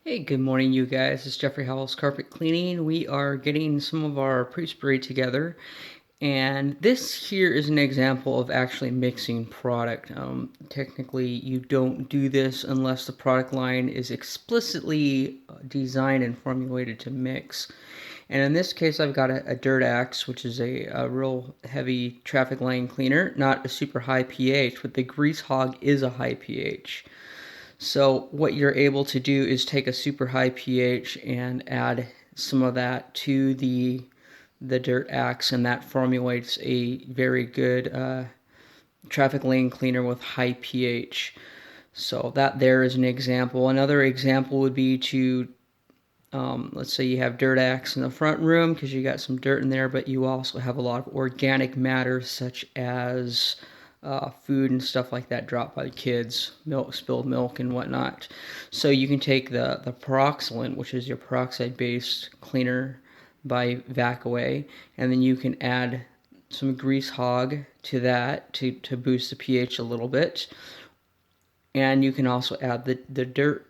Hey, good morning, you guys. It's Geoffrey Howells Carpet Cleaning. We are getting some of our pre-spray together, and this here is an example of actually mixing product. Technically, you don't do this unless the product line is explicitly designed and formulated to mix. And in this case, I've got a Dirt Axe, which is a real heavy traffic lane cleaner, not a super high pH, but the Grease Hawg is a high pH. So what you're able to do is take a super high pH and add some of that to the Dirt Axe, and that formulates a very good traffic lane cleaner with high pH. So that there is an example. Another example would be to let's say you have Dirt Axe in the front room because you got some dirt in there, but you also have a lot of organic matter such as food and stuff like that dropped by the kids, milk, spilled milk and whatnot. So you can take the peroxylant, which is your peroxide-based cleaner by VacAway, and then you can add some Grease Hawg to that to boost the pH a little bit. And you can also add the Dirt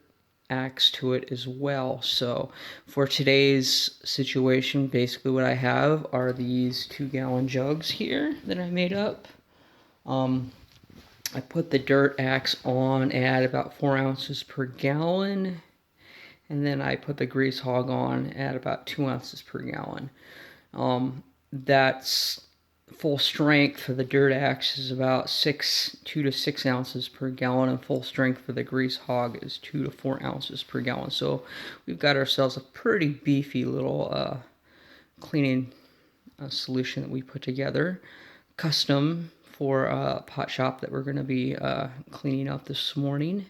Axe to it as well. So for today's situation, basically what I have are these 2-gallon jugs here that I made up. I put the Dirt Axe on at about 4 ounces per gallon, and then I put the Grease Hawg on at about 2 ounces per gallon. That's full strength for the Dirt Axe is about 2 to 6 ounces per gallon, and full strength for the Grease Hawg is 2 to 4 ounces per gallon. So we've got ourselves a pretty beefy little cleaning solution that we put together, custom for a pot shop that we're going to be cleaning up this morning.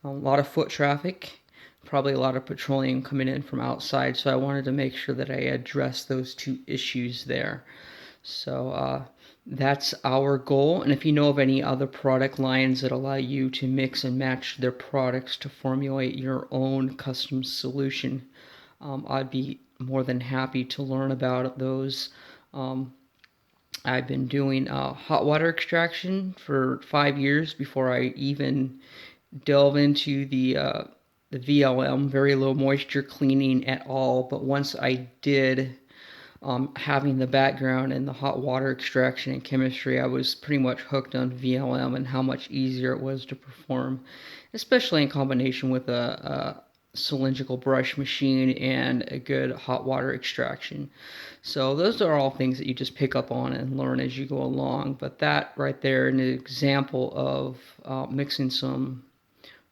A lot of foot traffic, probably a lot of petroleum coming in from outside, so I wanted to make sure that I address those two issues there. So that's our goal. And if you know of any other product lines that allow you to mix and match their products to formulate your own custom solution, I'd be more than happy to learn about those. I've been doing hot water extraction for 5 years before I even delve into the VLM, very low moisture cleaning at all. But once I did, having the background in the hot water extraction and chemistry, I was pretty much hooked on VLM and how much easier it was to perform, especially in combination with a cylindrical brush machine and a good hot water extraction. So those are all things that you just pick up on and learn as you go along. But that right there is an example of mixing some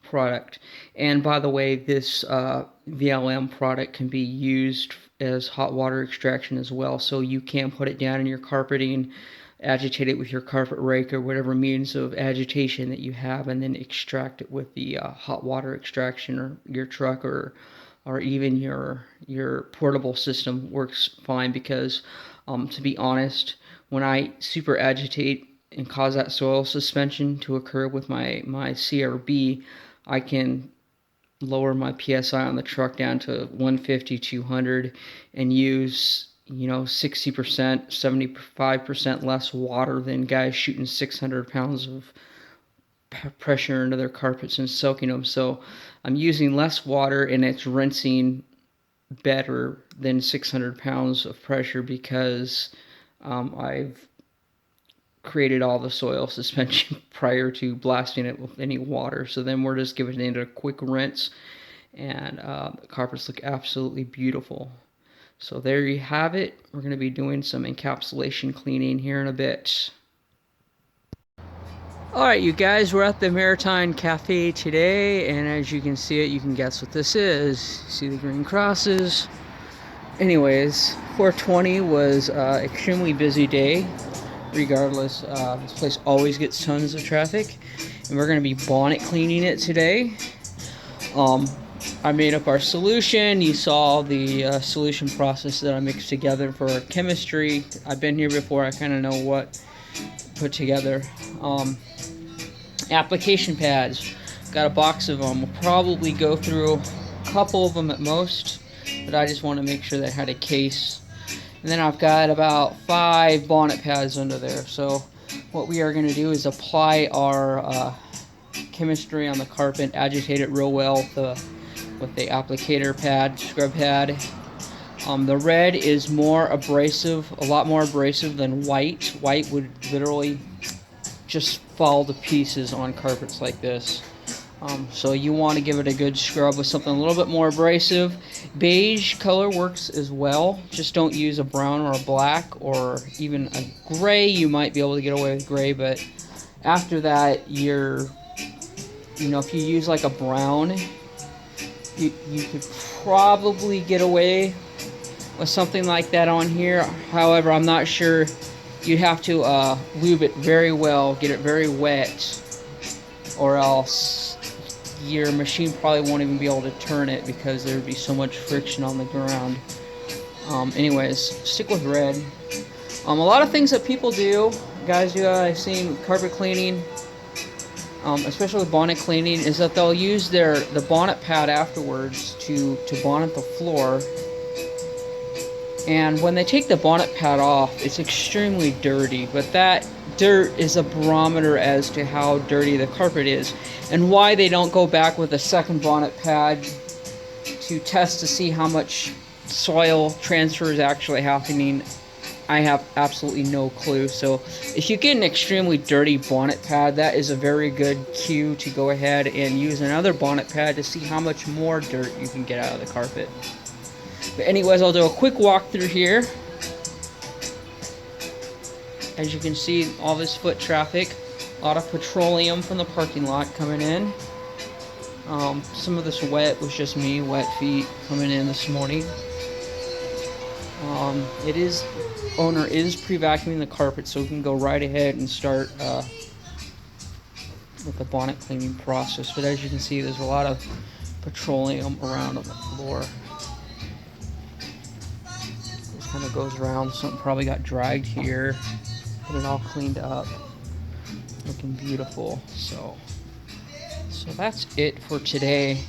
product. And by the way, this VLM product can be used as hot water extraction as well. So you can put it down in your carpeting, agitate it with your carpet rake or whatever means of agitation that you have, and then extract it with the hot water extraction, or your truck, or even your portable system works fine. Because to be honest, when I super agitate and cause that soil suspension to occur with my CRB, I can lower my PSI on the truck down to 150, 200, and use 60%, 75% less water than guys shooting 600 pounds of pressure into their carpets and soaking them. So I'm using less water, and it's rinsing better than 600 pounds of pressure because I've created all the soil suspension prior to blasting it with any water. So then we're just giving it a quick rinse, and the carpets look absolutely beautiful. So there you have it. We're going to be doing some encapsulation cleaning here in a bit. Alright, you guys, we're at the Maritime Cafe today, and as you can see it, you can guess what this is. See the green crosses? Anyways, 420 was an extremely busy day. Regardless, this place always gets tons of traffic, and we're going to be bonnet cleaning it today. I made up our solution. You saw the solution process that I mixed together for our chemistry. I've been here before. I kind of know what to put together. Application pads. Got a box of them. We'll probably go through a couple of them at most, but I just want to make sure they had a case. And then I've got about 5 bonnet pads under there. So what we are going to do is apply our chemistry on the carpet, agitate it real well with the with the applicator pad, scrub pad. The red is more abrasive, a lot more abrasive than white. White would literally just fall to pieces on carpets like this. So you want to give it a good scrub with something a little bit more abrasive. Beige color works as well. Just don't use a brown or a black or even a gray. You might be able to get away with gray, but after that, if you use like a brown, you could probably get away with something like that on here. However, I'm not sure. You'd have to lube it very well, get it very wet, or else your machine probably won't even be able to turn it because there would be so much friction on the ground. Anyways, stick with red. A lot of things that people do, guys do, I've seen carpet cleaning, especially with bonnet cleaning, is that they'll use the bonnet pad afterwards to bonnet the floor. And when they take the bonnet pad off, it's extremely dirty, but that dirt is a barometer as to how dirty the carpet is, and why they don't go back with a second bonnet pad to test to see how much soil transfer is actually happening. I have absolutely no clue. So if you get an extremely dirty bonnet pad, that is a very good cue to go ahead and use another bonnet pad to see how much more dirt you can get out of the carpet. But anyways, I'll do a quick walkthrough here. As you can see, all this foot traffic, a lot of petroleum from the parking lot coming in. Some of this wet was just me, wet feet coming in this morning. Owner is pre-vacuuming the carpet, so we can go right ahead and start with the bonnet cleaning process. But as you can see, there's a lot of petroleum around on the floor. This kind of goes around. Something probably got dragged here. Get it all cleaned up, looking beautiful. So that's it for today,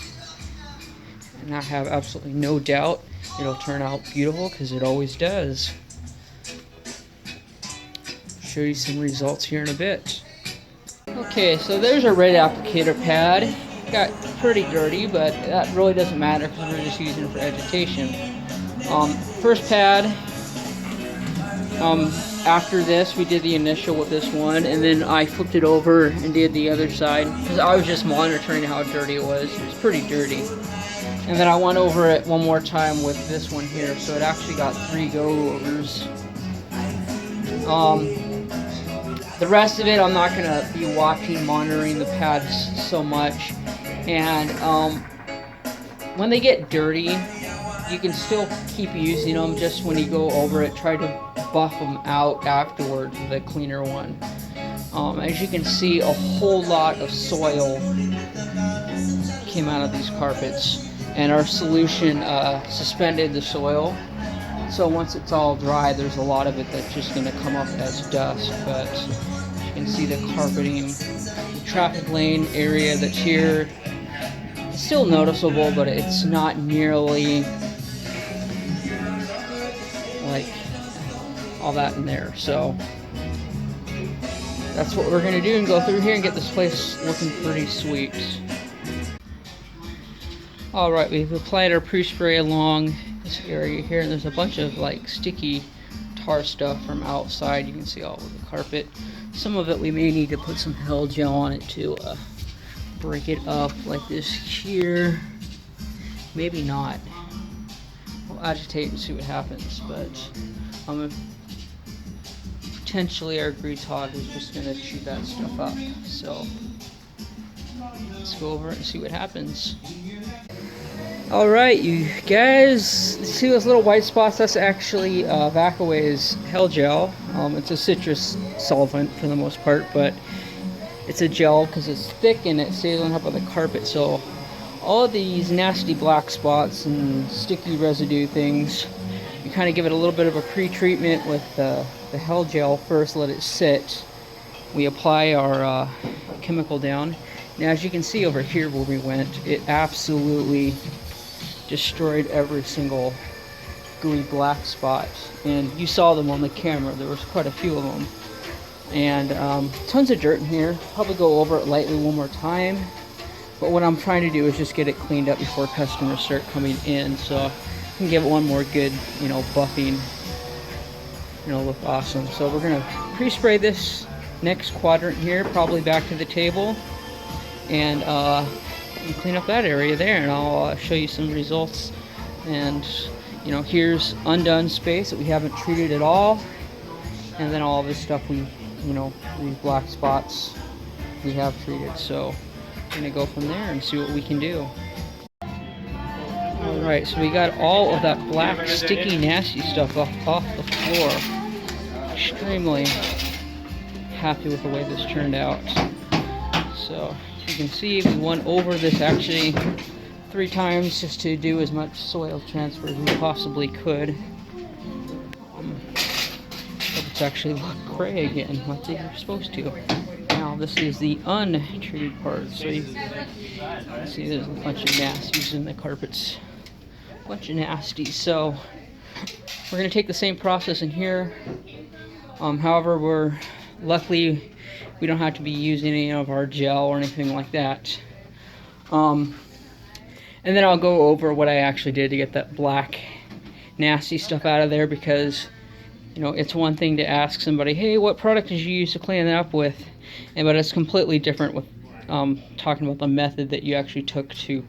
and I have absolutely no doubt it'll turn out beautiful because it always does. Show you some results here in a bit. Okay, so there's our red applicator pad. Got pretty dirty, but that really doesn't matter because we're just using it for agitation. First pad. After this, we did the initial with this one, and then I flipped it over and did the other side because I was just monitoring how dirty it was. It was pretty dirty. And then I went over it one more time with this one here, so it actually got 3 go-overs. The rest of it, I'm not going to be monitoring the pads so much. And when they get dirty, you can still keep using them. Just when you go over it, try to buff them out afterwards with a cleaner one. As you can see, a whole lot of soil came out of these carpets, and our solution suspended the soil. So once it's all dry, there's a lot of it that's just going to come up as dust. But as you can see, the carpeting, the traffic lane area that's here, it's still noticeable, but it's not nearly like all that in there. So that's what we're going to do, and go through here and get this place looking pretty sweet. Alright, we've applied our pre-spray along this area here, and there's a bunch of like sticky tar stuff from outside. You can see all over the carpet. Some of it we may need to put some Hel Gel on it to break it up like this here. Maybe not. We'll agitate and see what happens, but potentially our Grease Hawg is just going to chew that stuff up. So let's go over it and see what happens. Alright, you guys, see those little white spots? That's actually VacAway's Hel Gel. It's a citrus solvent for the most part, but it's a gel because it's thick and it stays on top of the carpet. So all of these nasty black spots and sticky residue things, you kind of give it a little bit of a pre-treatment with the Hel Gel first, let it sit. We apply our chemical down. Now as you can see over here where we went, it absolutely destroyed every single gooey black spot, and you saw them on the camera. There was quite a few of them, and tons of dirt in here. Probably go over it lightly one more time. But what I'm trying to do is just get it cleaned up before customers start coming in, so I can give it one more good, buffing, look awesome. So we're gonna pre-spray this next quadrant here, probably back to the table, and clean up that area there, and I'll show you some results. And here's undone space that we haven't treated at all, and then all this stuff these black spots we have treated. So we're gonna go from there and see what we can do. Alright, so we got all of that black, sticky, nasty stuff off the floor. Extremely happy with the way this turned out. So you can see we went over this actually 3 times just to do as much soil transfer as we possibly could. But it's actually looked gray again, like they were supposed to. Now this is the untreated part, so you can see there's a bunch of nasties in the carpets. A bunch of nasties. So we're going to take the same process in here. However, luckily we don't have to be using any of our gel or anything like that. And then I'll go over what I actually did to get that black nasty stuff out of there, because it's one thing to ask somebody, hey, what product did you use to clean it up with? But it's completely different with talking about the method that you actually took to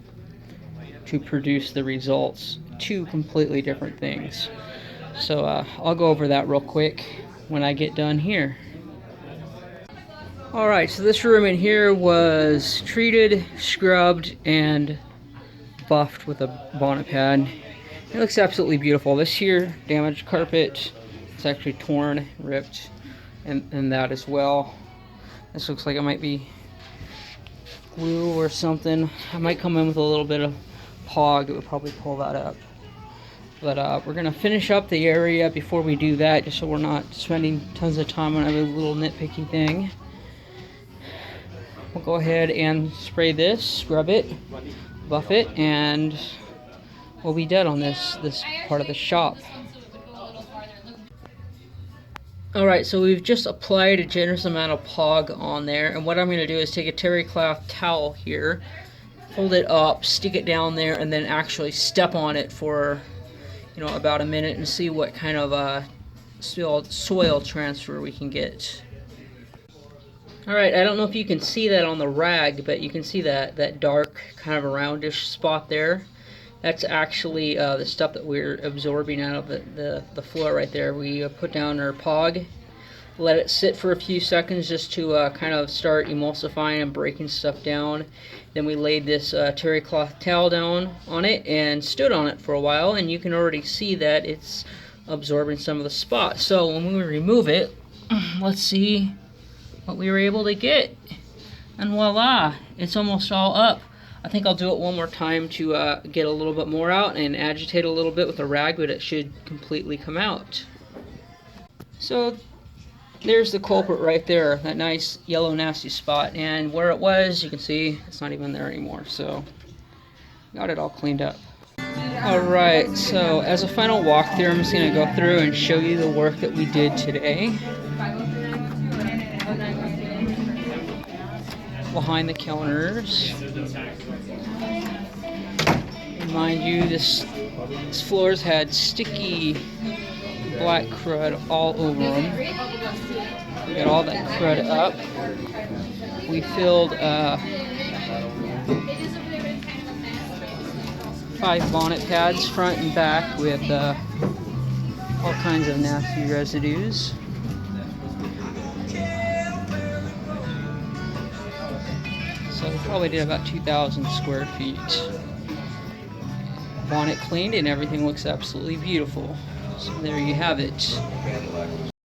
produce the results. 2 completely different things. So I'll go over that real quick when I get done here. Alright, so this room in here was treated, scrubbed, and buffed with a Bonnet pad. It looks absolutely beautiful. This here damaged carpet, it's actually torn, ripped, and that as well. This looks like it might be glue or something. I might come in with a little bit of P.I.G. It would probably pull that up. But we're gonna finish up the area before we do that, just so we're not spending tons of time on every little nitpicky thing. We'll go ahead and spray this, scrub it, buff it, and we'll be dead on this part of the shop. Alright, so we've just applied a generous amount of P.I.G. on there, and what I'm going to do is take a terry cloth towel here, fold it up, stick it down there, and then actually step on it for about a minute and see what kind of soil transfer we can get. Alright, I don't know if you can see that on the rag, but you can see that dark kind of roundish spot there. That's actually the stuff that we're absorbing out of the floor right there. We put down our P.I.G., let it sit for a few seconds just to kind of start emulsifying and breaking stuff down. Then we laid this terry cloth towel down on it and stood on it for a while, and you can already see that it's absorbing some of the spots. So when we remove it, let's see what we were able to get. And voila, it's almost all up. I think I'll do it one more time to get a little bit more out and agitate a little bit with a rag, but it should completely come out. So there's the culprit right there, that nice yellow nasty spot, and where it was, you can see it's not even there anymore. So got it all cleaned up. Alright, so as a final walkthrough, I'm just going to go through and show you the work that we did today. Behind the counters. Mind you, this floor's had sticky black crud all over them. Got all that crud up. We filled 5 bonnet pads front and back with all kinds of nasty residues. So we probably did about 2,000 square feet. Bonnet cleaned and everything looks absolutely beautiful. So there you have it.